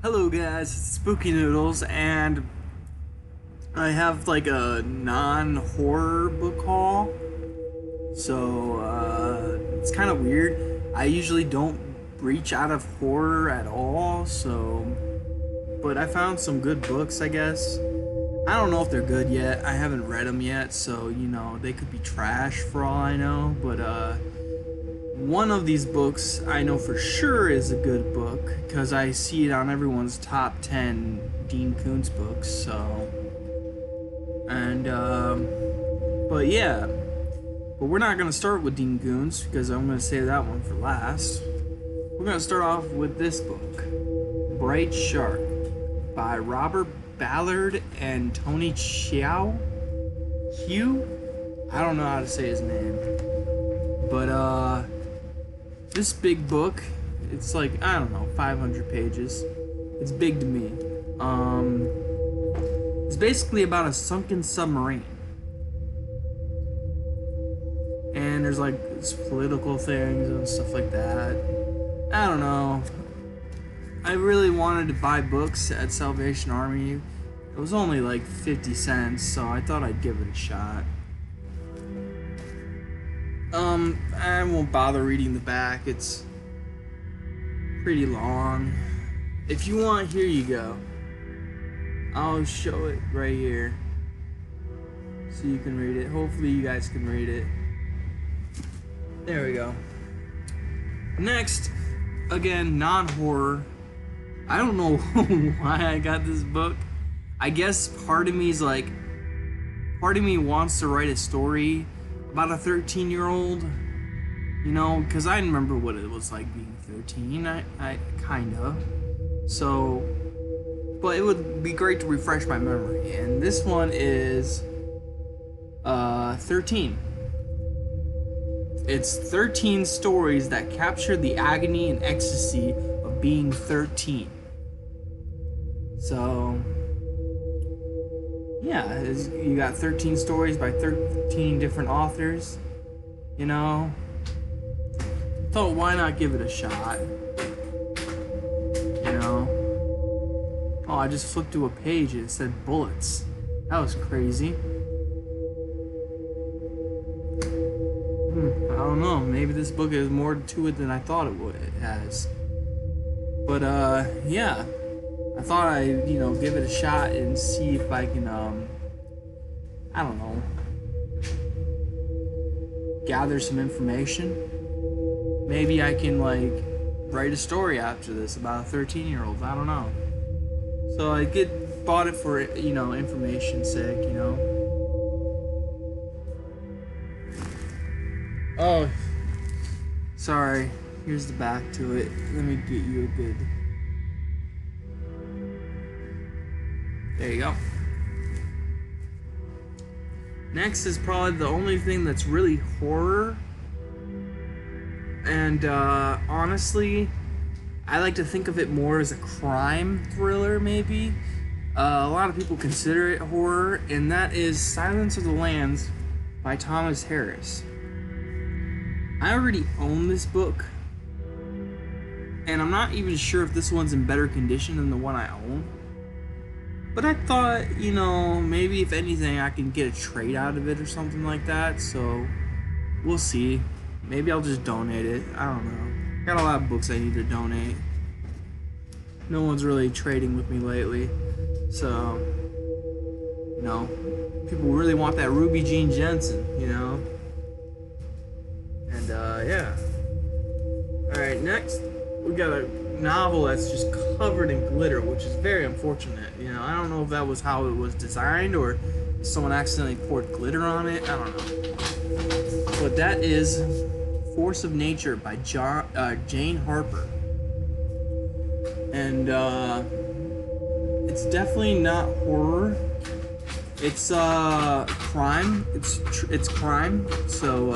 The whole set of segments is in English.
Hello guys, it's Spooky Noodles, and I have like a non-horror book haul. So it's kind of weird. I usually don't reach out of horror at all, but I found some good books, I guess. I don't know if they're good yet. I haven't read them yet, so they could be trash for all I know, but one of these books I know for sure is a good book because I see it on everyone's top 10 Dean Koontz books. But we're not gonna start with Dean Koontz because I'm gonna save that one for last. We're gonna start off with this book, Bright Shark, by Robert Ballard and Tony Chiao. Hugh? I don't know how to say his name, but this big book, it's like, I don't know, 500 pages. It's big to me. It's basically about a sunken submarine. And there's like political things and stuff like that. I don't know. I really wanted to buy books at Salvation Army. It was only like 50 cents, so I thought I'd give it a shot. I won't bother reading the back. It's pretty long. If you want, here you go. I'll show it right here so you can read it. Hopefully you guys can read it. There we go. Next, again, non-horror. I don't know why I got this book. I guess part of me wants to write a story about a 13-year-old, because I remember what it was like being 13. I kind of. So, but it would be great to refresh my memory. And this one is 13. It's 13 stories that capture the agony and ecstasy of being 13. So, yeah, you got 13 stories by 13 different authors, Thought, why not give it a shot, Oh, I just flipped to a page and it said bullets. That was crazy. I don't know, maybe this book has more to it than I thought it has. But, yeah. I thought I'd, give it a shot and see if I can, I don't know, gather some information. Maybe I can, write a story after this about a 13-year-old. I don't know. So I bought it for, information's sake, Oh, sorry. Here's the back to it. Let me get you a good... There you go. Next is probably the only thing that's really horror. And honestly, I like to think of it more as a crime thriller, maybe. A lot of people consider it horror, and that is Silence of the Lambs by Thomas Harris. I already own this book, and I'm not even sure if this one's in better condition than the one I own. But I thought, maybe if anything, I can get a trade out of it or something like that. So, we'll see. Maybe I'll just donate it. I don't know. Got a lot of books I need to donate. No one's really trading with me lately. So, people really want that Ruby Jean Jensen, And, yeah. Alright, next, we got a novel that's just covered in glitter, which is very unfortunate. I don't know if that was how it was designed or someone accidentally poured glitter on it. I don't know. But that is Force of Nature by Jane Harper. And it's definitely not horror. It's crime. It's crime. So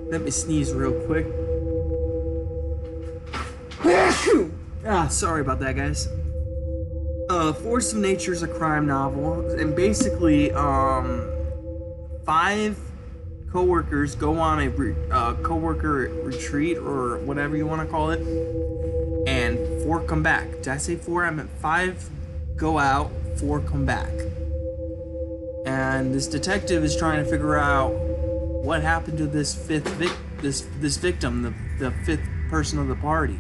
let me sneeze real quick. Sorry about that, guys. Force of Nature is a crime novel, and basically, 5 co-workers go on a co-worker retreat, or whatever you want to call it, and 4 come back. Did I say 4? I meant 5 go out, 4 come back. And this detective is trying to figure out what happened to this this victim, the 5th person of the party.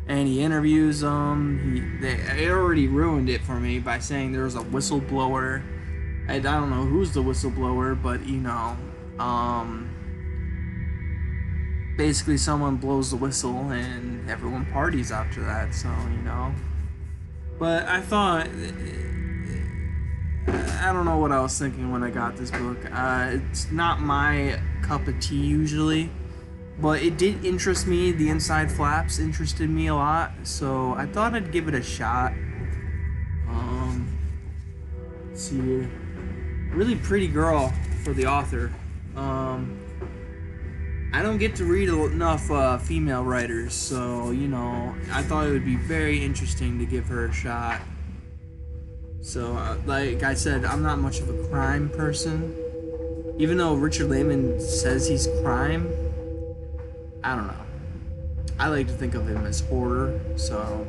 And he interviews them. They already ruined it for me by saying there was a whistleblower. I don't know who's the whistleblower, but you know, basically someone blows the whistle and everyone parties after that. So you know, but I thought, I don't know what I was thinking when I got this book. It's not my cup of tea usually, but it did interest me. The inside flaps interested me a lot, so I thought I'd give it a shot. Let's see here. Really pretty girl for the author. I don't get to read enough female writers, so you know, I thought it would be very interesting to give her a shot. So, like I said, I'm not much of a crime person. Even though Richard Lehman says he's crime, I don't know. I like to think of him as horror, so.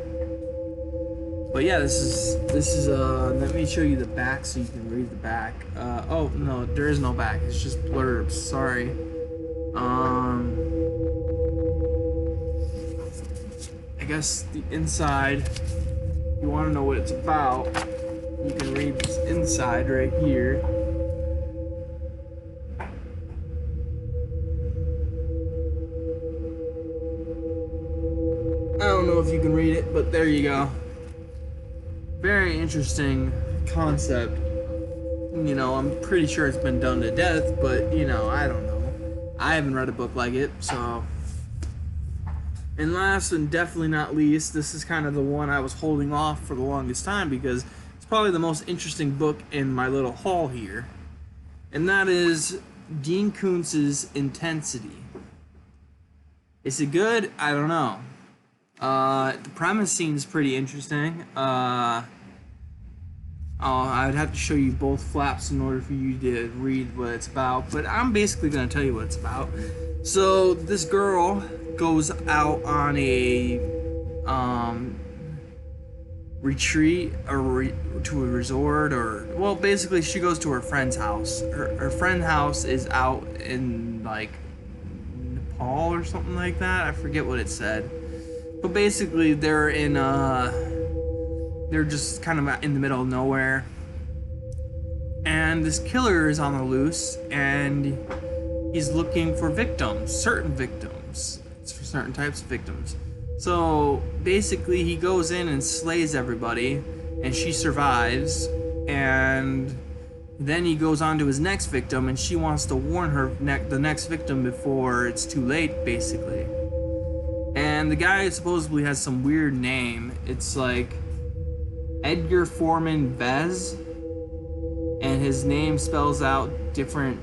But yeah, this is let me show you the back so you can read the back. Oh, no, there is no back. It's just blurbs. Sorry. I guess the inside, you want to know what it's about, you can read this inside right here. I don't know if you can read it, but there you go. Very interesting concept. You know, I'm pretty sure it's been done to death, but you know, I don't know. I haven't read a book like it, so. And last and definitely not least, this is kind of the one I was holding off for the longest time because it's probably the most interesting book in my little haul here. And that is Dean Koontz's Intensity. Is it good? I don't know. The premise seems pretty interesting. I would have to show you both flaps in order for you to read what it's about, but I'm basically going to tell you what it's about. So this girl goes out on a retreat or to a resort, or well, basically she goes to her friend's house. Her friend's house is out in like Nepal or something like that. I forget what it said. But basically, they're just kind of in the middle of nowhere. And this killer is on the loose, and he's looking for victims, certain victims. It's for certain types of victims. So basically, he goes in and slays everybody, and she survives. And then he goes on to his next victim, and she wants to warn the next victim before it's too late, basically. And the guy supposedly has some weird name. It's like Edgar Foreman Vez, and his name spells out different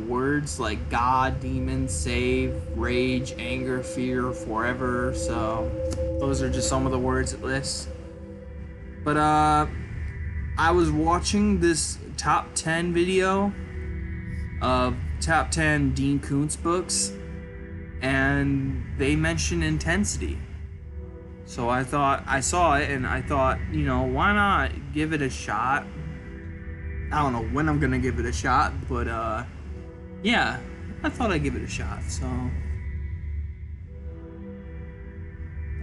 words like God, demon, save, rage, anger, fear, forever. So those are just some of the words it lists. But I was watching this top 10 video of top 10 Dean Koontz books, and they mention Intensity. So I saw it and I thought, you know, why not give it a shot? I don't know when I'm gonna give it a shot, but yeah, I thought I'd give it a shot. So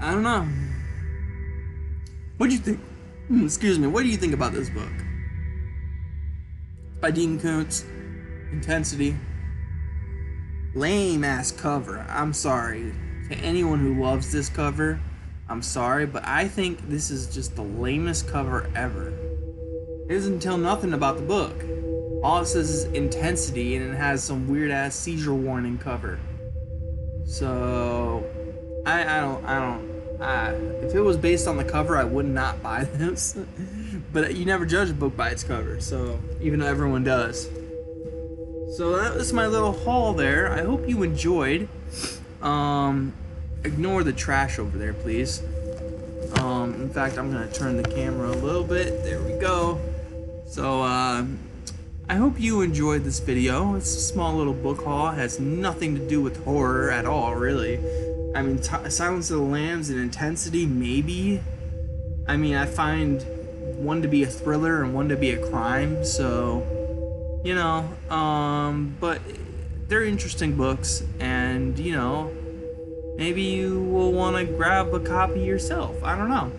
I don't know. What'd you think? Excuse me, what do you think about this book? By Dean Koontz, Intensity. Lame ass cover. I'm sorry to anyone who loves this cover. I'm sorry, but I think this is just the lamest cover ever. It doesn't tell nothing about the book. All it says is Intensity, and it has some weird ass seizure warning cover. So if it was based on the cover, I would not buy this. But you never judge a book by its cover, so even though everyone does. So that was my little haul there. I hope you enjoyed. Ignore the trash over there, please. In fact, I'm gonna turn the camera a little bit. There we go. So, I hope you enjoyed this video. It's a small little book haul. It has nothing to do with horror at all, really. I mean, Silence of the Lambs and Intensity, maybe. I mean, I find one to be a thriller and one to be a crime, so, you know, but they're interesting books, and, you know, maybe you will want to grab a copy yourself. I don't know.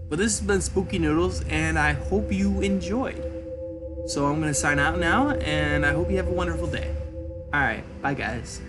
But this has been Spooky Noodles, and I hope you enjoyed. So I'm going to sign out now, and I hope you have a wonderful day. Alright, bye guys.